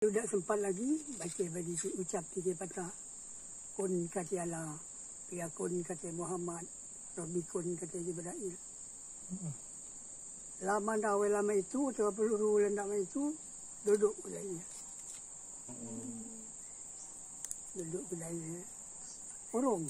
Tidak sempat lagi baca bagi ucap tiga patah. Kun kata Allah, Piyakun kata Muhammad, Robikun kata Jibril. Lama dah lama itu, atau peluru lama itu, duduk kedai. Duduk kedai. Urung.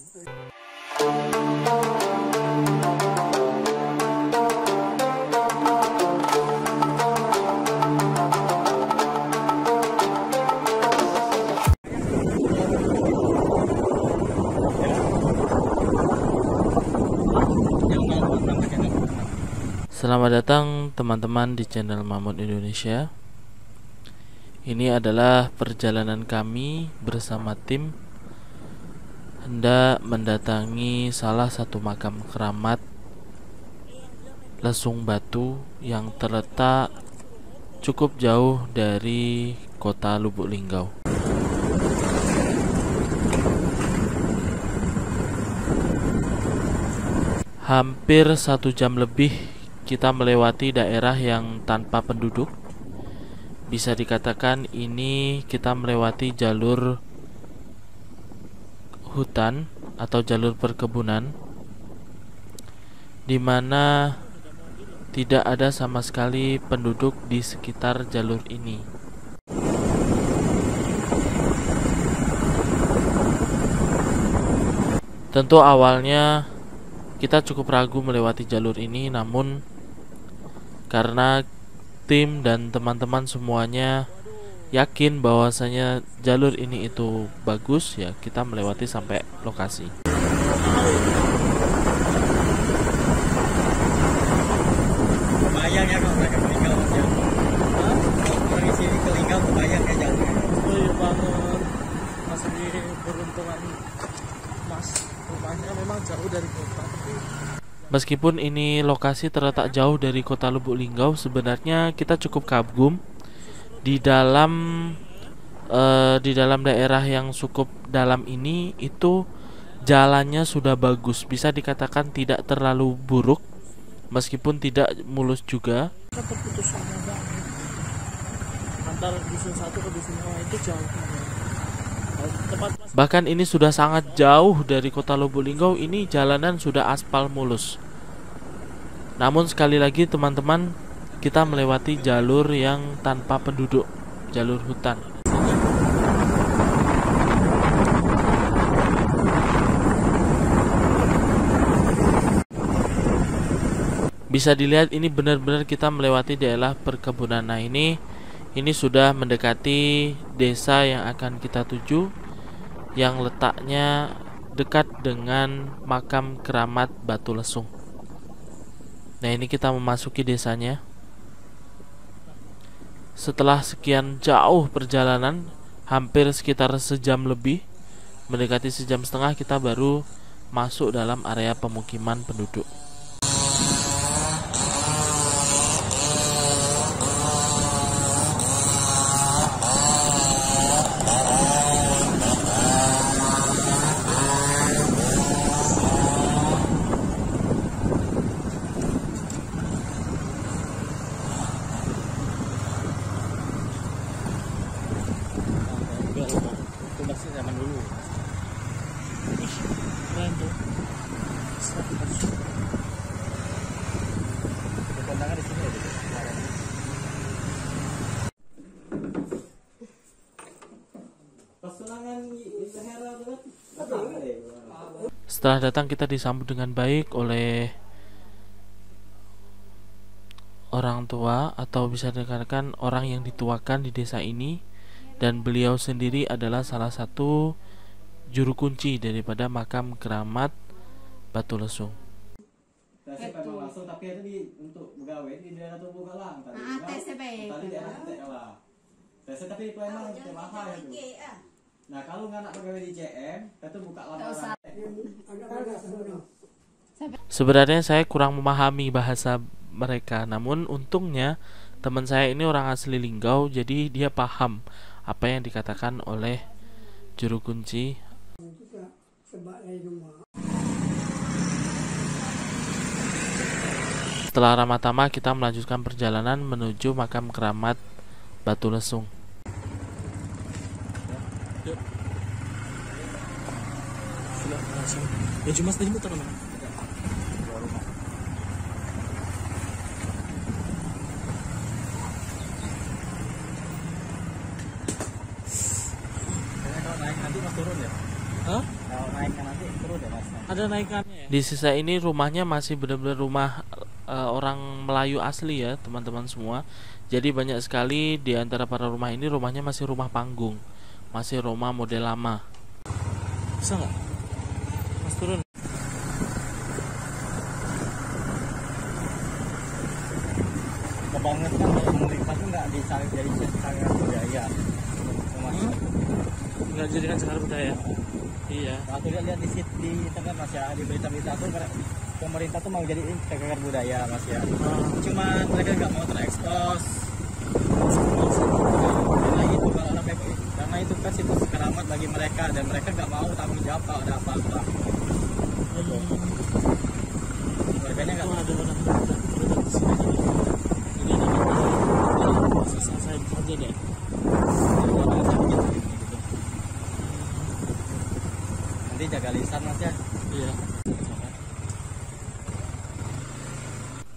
Selamat datang teman-teman di channel Mamut Indonesia. Ini adalah perjalanan kami bersama tim hendak mendatangi salah satu makam keramat Lesung Batu yang terletak cukup jauh dari kota Lubuk Linggau. Hampir 1 jam lebih kita melewati daerah yang tanpa penduduk. Bisa dikatakan ini kita melewati jalur hutan atau jalur perkebunan, di mana tidak ada sama sekali penduduk di sekitar jalur ini. Tentu awalnya kita cukup ragu melewati jalur ini, namun karena tim dan teman-teman semuanya yakin bahwasanya jalur ini itu bagus, ya kita melewati sampai lokasi. Kebayang ya kalau mereka meninggal aja. Dari sini ke Linggau kebayang ya jauhnya. Oh iya banget. Masih di beruntungan Mas, rumahnya memang jauh dari kota. Meskipun ini lokasi terletak jauh dari kota Lubuk Linggau, sebenarnya kita cukup kagum di dalam daerah yang cukup dalam ini itu jalannya sudah bagus, bisa dikatakan tidak terlalu buruk meskipun tidak mulus juga. Keputusannya banget. Antara dusun satu ke dusun lain itu jauh. Bahkan ini sudah sangat jauh dari kota Lubuk Linggau, ini jalanan sudah aspal mulus. Namun sekali lagi teman-teman, kita melewati jalur yang tanpa penduduk, jalur hutan. Bisa dilihat ini benar-benar kita melewati daerah perkebunan. Nah ini sudah mendekati desa yang akan kita tuju, yang letaknya dekat dengan makam keramat Batu Lesung. Nah ini kita memasuki desanya. Setelah sekian jauh perjalanan, hampir sekitar sejam lebih, mendekati sejam setengah, kita baru masuk dalam area pemukiman penduduk. Itu masih zaman dulu. Keren tuh. Pemandangan di sini ya. Setelah datang kita disambut dengan baik oleh orang tua, atau bisa dikatakan orang yang dituakan di desa ini, dan beliau sendiri adalah salah satu juru kunci daripada makam keramat Batu Lesung. Saya memang langsung, tapi itu untuk begawe di daerah Tubuh Galang tadi. Tadi daerah Tekala. Saya tapi memang mahal itu. Nah kalau nggak nak begawe di CM, itu buka lamaran. Sebenarnya saya kurang memahami bahasa mereka, namun untungnya teman saya ini orang asli Linggau, jadi dia paham apa yang dikatakan oleh juru kunci. Setelah ramah tamah, kita melanjutkan perjalanan menuju makam keramat Batu Lesung. Yuk. Sudah langsung. Ya cuma tadi muter mana? Kalau naik nanti mas turun ya? Hah? Kalau naikkan nanti turun ya mas? Ada naikannya ya? Di sisa ini rumahnya masih benar-benar rumah orang Melayu asli ya teman-teman semua. Jadi banyak sekali di antara para rumah ini rumahnya masih rumah panggung, masih rumah model lama. Bisa nggak? Mas turun. Kebangetan kalau pemerintah tuh nggak dicari dari cagar budaya. Nggak jadikan cagar budaya. Iya. Aku lihat di internet mas ya, di berita-berita tuh pemerintah tuh mau jadiin cagar budaya mas ya. Cuma mereka nggak mau terekspos. Karena itu kan situs keramat bagi mereka dan mereka nggak mau tanggung jawab kalau ada apa-apa. Warganya nggak mau. Saya aja deh. Nanti jaga lisan mas ya. Iya.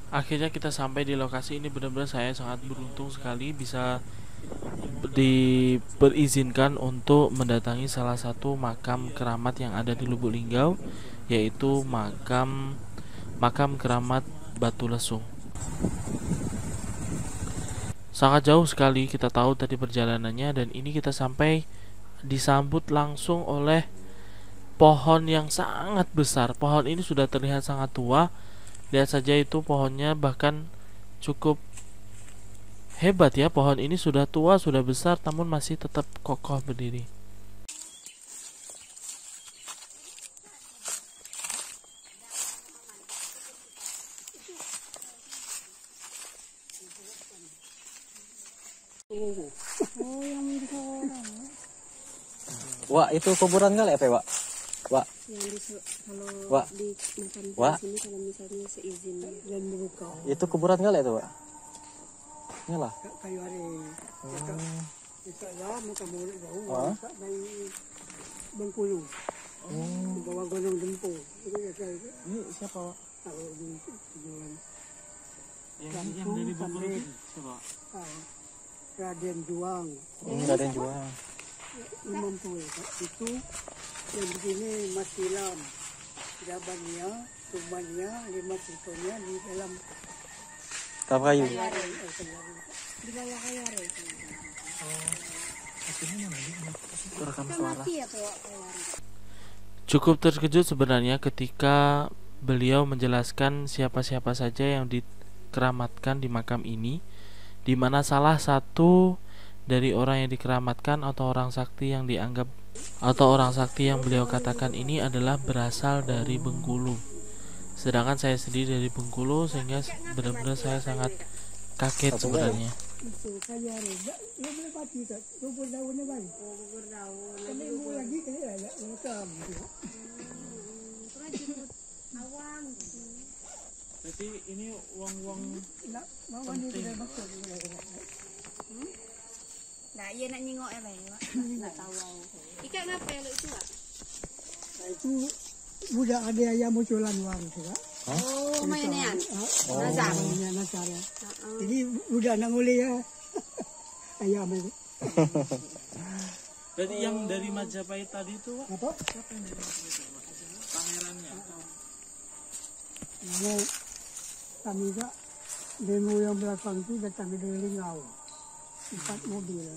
Akhirnya kita sampai di lokasi ini, benar-benar saya sangat beruntung sekali bisa berizinkan untuk mendatangi salah satu makam keramat yang ada di Lubuk Linggau, yaitu makam keramat Batu Lesung. Sangat jauh sekali kita tahu tadi perjalanannya, dan ini kita sampai disambut langsung oleh pohon yang sangat besar. Pohon ini sudah terlihat sangat tua. Lihat saja itu pohonnya, bahkan cukup hebat ya. Pohon ini sudah tua, sudah besar, namun masih tetap kokoh berdiri. Wah itu kuburan nggak ya Pak? Wah. Kalau Wah. di makam Wah. sini kalau misalnya seizinnya dan membuka Itu kuburan nggak ya itu Pak? Inilah. kayu hari kita lah muka mulut bau Oh. tak naik Bengkulu di bawah Gunung Dempo itu ya saya Ini siapa, Pak? tahu di tujuan Yang dari Bengkulu itu siapa? Raden Juang Nggak ada yang jual. Imam Tua itu yang begini Mas Silam jabannya tubannya 5 sitonya di dalam Kapal kayu. di bawah kayu are. Rekam suara. Mati ya kalau keluar. Cukup terkejut sebenarnya ketika beliau menjelaskan siapa-siapa saja yang dikeramatkan di makam ini, di mana salah satu dari orang yang dikeramatkan atau orang sakti yang dianggap atau orang sakti yang beliau katakan ini adalah berasal dari Bengkulu. Sedangkan saya sendiri dari Bengkulu, sehingga benar-benar saya sangat kaget sebenarnya. itu kayu hari lo boleh mati tak kubur daunnya bang kubur daun tapi mau lagi kayak ada makam Awang. Berarti ini uang-uang nak mau ni kita masuk Nah, iya nak nyingok ya, Bang. Enggak tahu aku. Ikan ngapa ya lo itu, Pak? nah, itu budak ada ayam munculan uang tu kan Oh, mainnya. Nazar ya. Jadi budak nak boleh ya ayam itu berarti yang dari Majapahit tadi itu, Pak? apa Siapa yang dari Majapahit, Pak? Pangerannya. mau kami tak demo yang belakang tu datang dari Linggau 4 mobil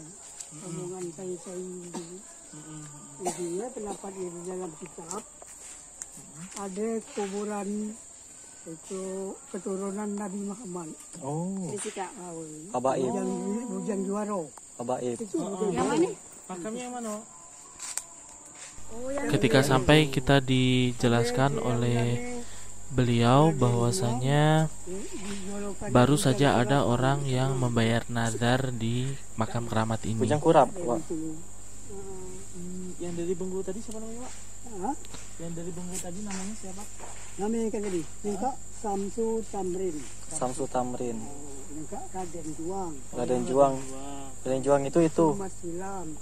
rombongan saya dulu intinya pendapat di dalam kitab ada kuburan itu keturunan Nabi Muhammad Oh. Fisika. Kabaib. Bujang Juara Kabaib. itu Yang mana? Makamnya yang mana, Pak? Oh, yang Ketika sampai kita dijelaskan oleh beliau bahwasanya baru saja ada orang yang membayar nazar di makam keramat ini. Bujang kurap. Wah. Yang dari Bengkulu tadi siapa namanya, Pak? Hah? Yang dari Bengkulu tadi namanya siapa? Namanya kan tadi Nengkak Samsu Tamrin Samsu Tamrin. Nengkak Raden Juang Raden Juang. Wah. Raden Juang itu. Mas Silam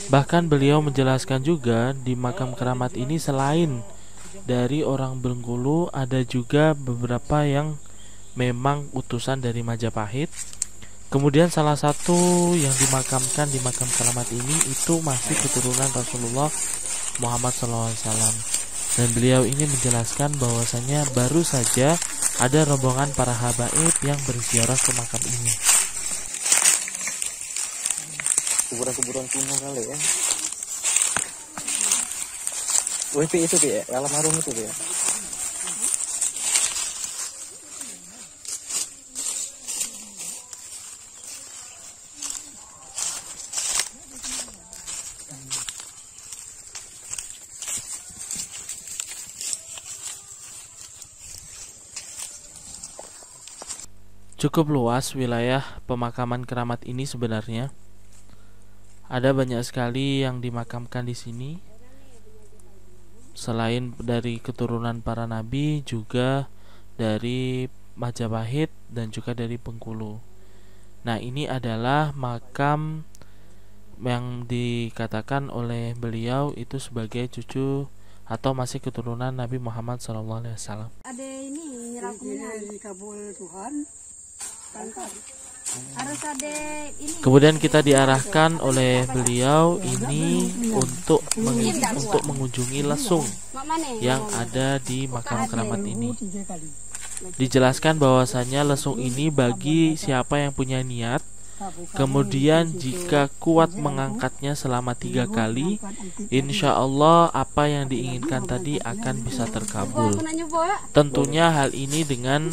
Bahkan beliau menjelaskan juga di makam keramat ini selain dari orang Bengkulu ada juga beberapa yang memang utusan dari Majapahit. Kemudian salah satu yang dimakamkan di makam keramat ini itu masih keturunan Rasulullah Muhammad SAW. Dan beliau ini menjelaskan bahwasanya baru saja ada rombongan para habaib yang berziarah ke makam ini. Kuburan-kuburan kuno kali ya. WP itu ya, alam harum itu ya. Cukup luas wilayah pemakaman keramat ini sebenarnya. Ada banyak sekali yang dimakamkan di sini. Selain dari keturunan para nabi, juga dari Majapahit dan juga dari Bengkulu. Nah, ini adalah makam yang dikatakan oleh beliau itu sebagai cucu atau masih keturunan Nabi Muhammad SAW. Ada ini nyerakumnya di kabul Tuhan. Harus ada ini. Kemudian kita diarahkan oleh beliau ini untuk mengunjungi lesung yang ada di makam keramat ini. Dijelaskan bahwasanya lesung ini bagi siapa yang punya niat, kemudian jika kuat mengangkatnya selama 3 kali, insya Allah apa yang diinginkan tadi akan bisa terkabul. Tentunya hal ini dengan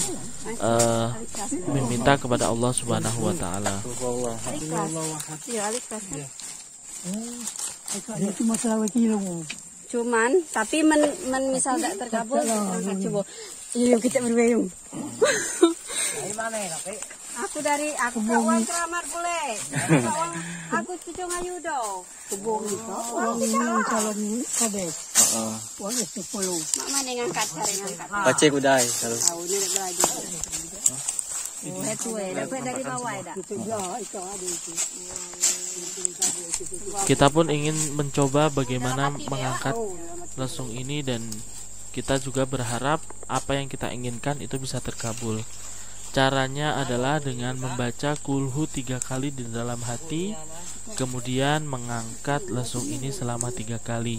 meminta kepada Allah Subhanahu wa Ta'ala. Cuman tapi misal tidak terkabul, coba. Iya kita berbayung. Aku kawan keramat boleh. Aku cucu ngayu do. Kebun itu calon kades. Wah, 10. Mak mana ngangkat cari ngangkat. Pace kudai kalau. Tahu ni nak belajar. Oh, itu dapat dari bawah dah. Itu ada itu. Kita pun ingin mencoba bagaimana mengangkat lesung ini, dan kita juga berharap apa yang kita inginkan itu bisa terkabul. Caranya adalah dengan membaca kulhu 3 kali di dalam hati, kemudian mengangkat lesung ini selama 3 kali.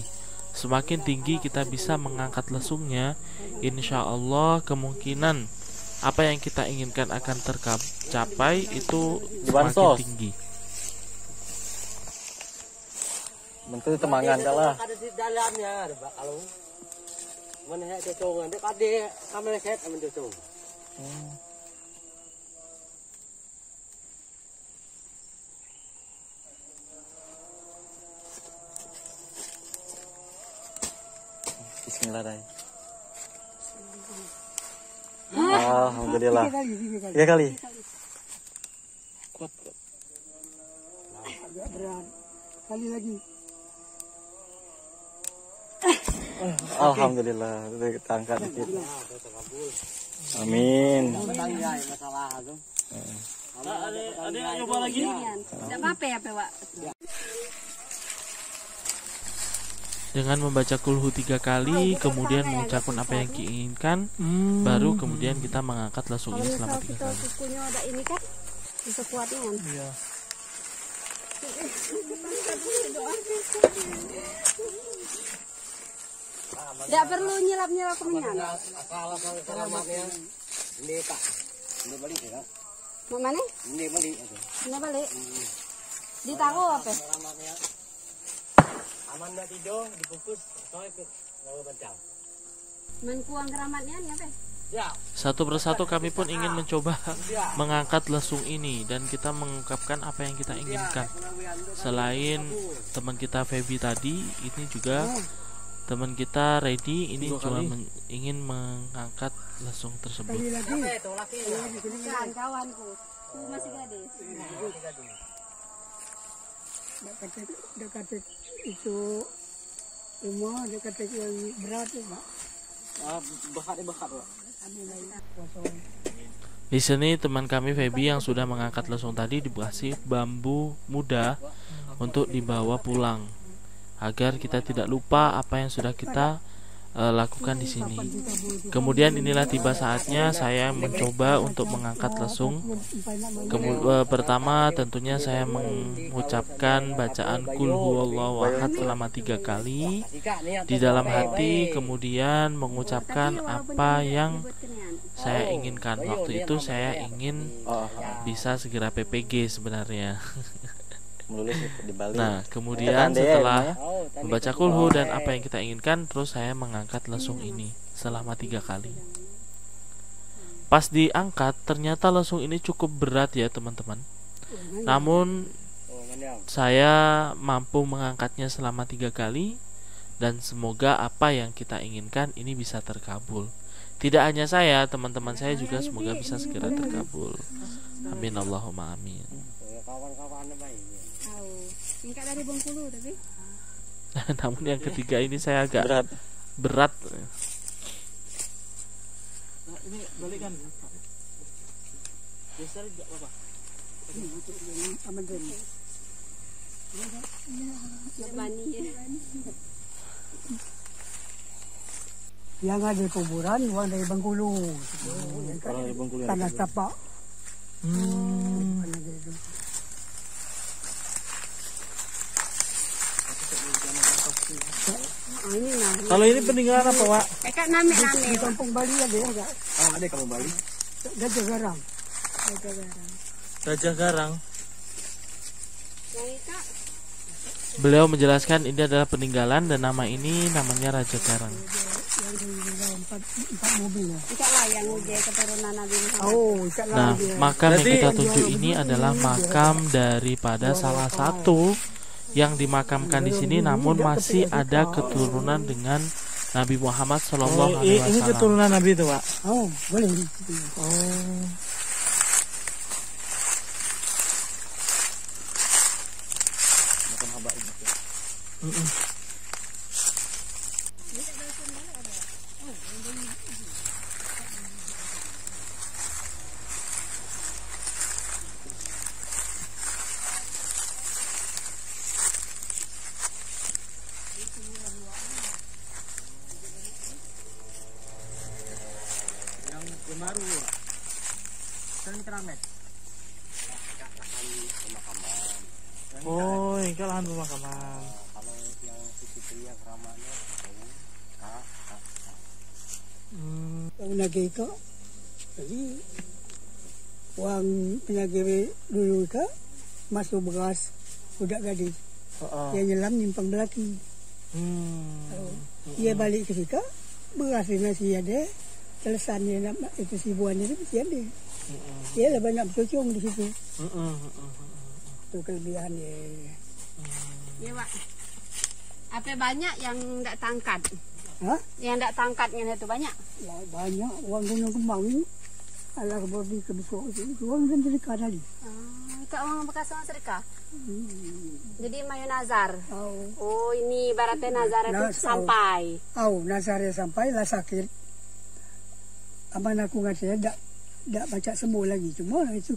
Semakin tinggi kita bisa mengangkat lesungnya, insya Allah kemungkinan apa yang kita inginkan akan tercapai itu semakin tinggi. Bentuk temangan kalah. Ada di dalamnya, kalau mana yang cocok, ada kamera set aman cocok. Bismillah dai. Alhamdulillah. 3 kali. Kuat. Agak berat. Kali lagi. Alhamdulillah, udah kita angkat dikit. Amin. Ada yang nyoba lagi? Tidak apa-apa ya, Pak. Dengan membaca kulhu 3 kali, kemudian mengucapkan apa yang diinginkan, baru kemudian kita mengangkat lesung ini selama 3 kali. Kukunya ada ini kan, bisa kuatnya kan? Iya. Tidak perlu nyelap-nyelap kemenyan. Salah selamatnya. Ini Pak. Ini balik ya. Mau mana? Ini balik. Ini balik. Ditaruh apa? Selamatnya. Aman nak tidur, dibungkus, soalnya ke bawah bancang. Menkuang keramatnya apa? Ya. Satu persatu kami pun ingin mencoba mengangkat lesung ini, dan kita mengungkapkan apa yang kita inginkan. Selain teman kita Feby tadi, ini juga teman kita Ready ini juga ingin mengangkat lesung tersebut. Bukan kawanku, aku masih gadis. Dekat itu rumah, dekat yang berat, Pak. Bekat Pak. Di sini teman kami Feby yang sudah mengangkat lesung tadi dikasih bambu muda untuk dibawa pulang agar kita tidak lupa apa yang sudah kita lakukan di sini. Kemudian inilah tiba saatnya saya mencoba untuk mengangkat lesung. Pertama tentunya saya mengucapkan bacaan Qul huwallahu ahad selama 3 kali di dalam hati, kemudian mengucapkan apa yang saya inginkan. Waktu itu saya ingin bisa segera PPG sebenarnya. Nah, kemudian setelah membaca kulhu dan apa yang kita inginkan, terus saya mengangkat lesung ini selama 3 kali. Pas diangkat, ternyata lesung ini cukup berat ya teman-teman. Namun saya mampu mengangkatnya selama 3 kali, dan semoga apa yang kita inginkan ini bisa terkabul. Tidak hanya saya, teman-teman saya juga semoga bisa segera terkabul. Amin Allahumma amin. Singkat dari Bengkulu tapi. Namun yang ketiga ini saya agak berat. Nah, ini balikan. Geser enggak apa-apa. Aman deh. Bani ya. Yang ada kuburan orang dari Bengkulu. Orang dari Bengkulu. Tanah tapak. Kalau ini peninggalan apa, Pak? Kak nami Di kampung Bali ada enggak? Ada kamu Bali? Gajah Garang. Gajah Garang. Beliau menjelaskan ini adalah peninggalan dan nama ini namanya Raja Garang. Yang di empat mobil ya. Ikat lah yang uji keturunan Nabi Muhammad. Oh, ikat lah Nah, dia. makam yang kita tuju ini adalah makam daripada salah satu yang dimakamkan di sini, namun masih ada keturunan dengan Nabi Muhammad Sallallahu Alaihi Ini Wasallam. keturunan Nabi itu, Pak. Oh, boleh. Oh. Baru. Sering keramet. Oh, ini kan lahan pemakaman. Kalau yang sisi pria keramatnya Yang nagih itu, jadi uang penagih dulu itu masuk bekas budak gadis. Yang nyelam nyimpang belaki. Dia balik ke situ, beras masih ada. Telesan dia nak itu sibuan itu mesti ada. Dia lah banyak bercocong di situ. Itu kelebihan dia. Ya, Pak. Apa banyak yang tak tangkat? Hah? Yang tak tangkatnya itu banyak? Ya, banyak uang gunung kembang ini. Alah berbi ke besok itu uang dan sedekah tadi. Itu orang bekas orang sedekah. Jadi mayu nazar. Oh, Oh, ini ibaratnya nazar itu sampai. nazarnya sampai lah sakit. Aman aku nggak saya tak baca sembuh lagi, cuma itu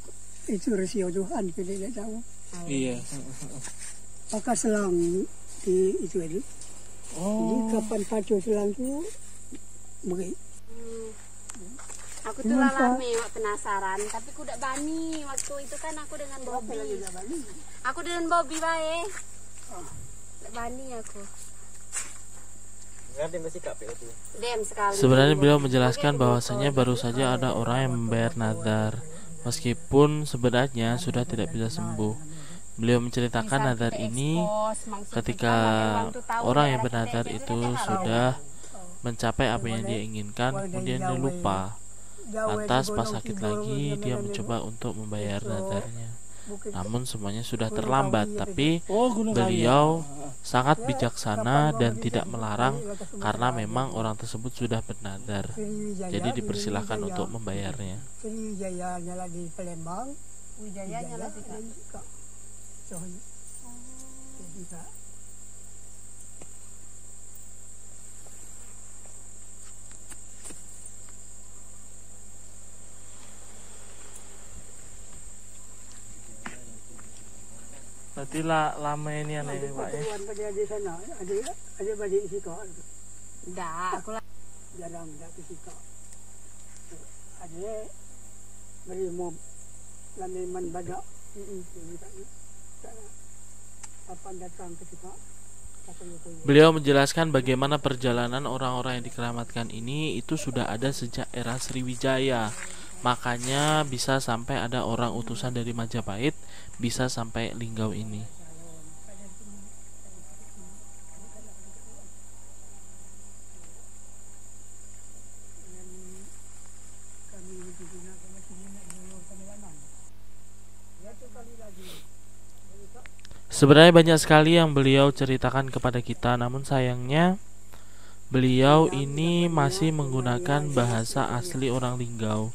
rahsia Tuhan kita tidak tahu. Iya. Pakai selang di itu aja. Jadi kapan pacu selang tu beri. Aku tuh lalame penasaran, tapi aku udah bani waktu itu kan aku dengan Bobby. Aku dengan Bobby bae. Bani aku. Dem sekali. Sebenarnya beliau menjelaskan bahwasanya baru saja ada orang yang membayar nazar, meskipun sebenarnya sudah tidak bisa sembuh. Beliau menceritakan nazar ini ketika orang yang bernazar itu sudah mencapai apa yang dia inginkan, kemudian dia lupa. Lantas pas sakit lagi dia mencoba untuk membayar nazarnya. Namun semuanya sudah terlambat, tapi beliau sangat bijaksana dan tidak melarang karena memang orang tersebut sudah bernazar. Jadi dipersilahkan untuk membayarnya. Sriwijaya nyala di Palembang, Wijaya nyala juga. Berarti lama ini aneh Pak ya. Pada di sana, ada balik di situ. Enggak, aku lah. Jarang dah ke situ. Ada berimom lameman badak. Kapan datang ke situ? Beliau menjelaskan bagaimana perjalanan orang-orang yang dikeramatkan ini itu sudah ada sejak era Sriwijaya. Makanya bisa sampai ada orang utusan dari Majapahit bisa sampai Linggau ini. Sebenarnya banyak sekali yang beliau ceritakan kepada kita, namun sayangnya beliau ini masih menggunakan bahasa asli orang Linggau,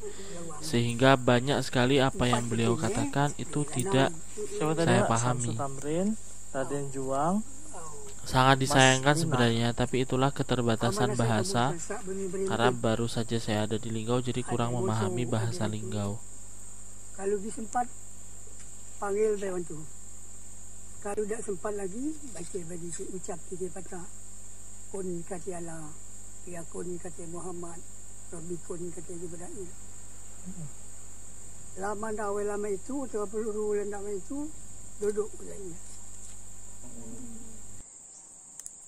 sehingga banyak sekali apa yang beliau katakan itu tidak saya pahami. Tamrin, Raden Juang. Sangat disayangkan sebenarnya, tapi itulah keterbatasan bahasa, karena baru saja saya ada di Linggau jadi kurang memahami bahasa Linggau. Kalau disempat panggil bantu. Kalau tidak sempat lagi, baca bagi ucap tiga patah. Kun kata Allah, ya kun kata Muhammad, Rabbi kun kata Jibril. Lama itu, 30 bulan lama itu, duduk budaya.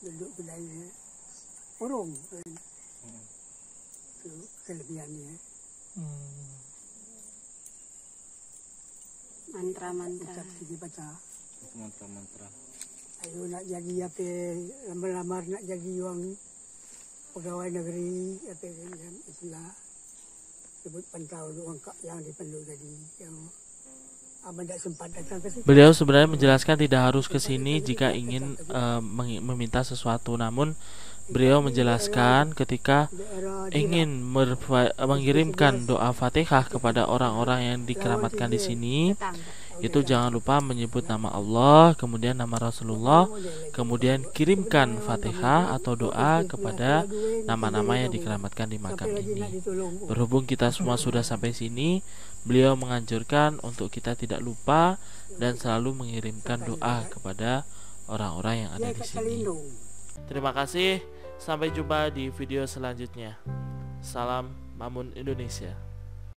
Duduk budaya. Orang. Itu kelebihannya. Mantra-mantra. Ucap tiga patah. Mantra-mantra. Ayo nak jadi apa, lamar-lamar nak jadi orang pegawai negeri apa yang itulah sebut pantau orang yang diperlu tadi yang abang tak sempat datang ke sini. Beliau sebenarnya menjelaskan tidak harus ke sini jika ingin meminta sesuatu, namun beliau menjelaskan ketika ingin mengirimkan doa Fatihah kepada orang-orang yang dikeramatkan di sini, itu jangan lupa menyebut nama Allah, kemudian nama Rasulullah, kemudian kirimkan Fatihah atau doa kepada nama-nama yang dikeramatkan di makam ini. Berhubung kita semua sudah sampai sini, beliau menganjurkan untuk kita tidak lupa dan selalu mengirimkan doa kepada orang-orang yang ada di sini. Terima kasih, sampai jumpa di video selanjutnya. Salam Mamun Indonesia.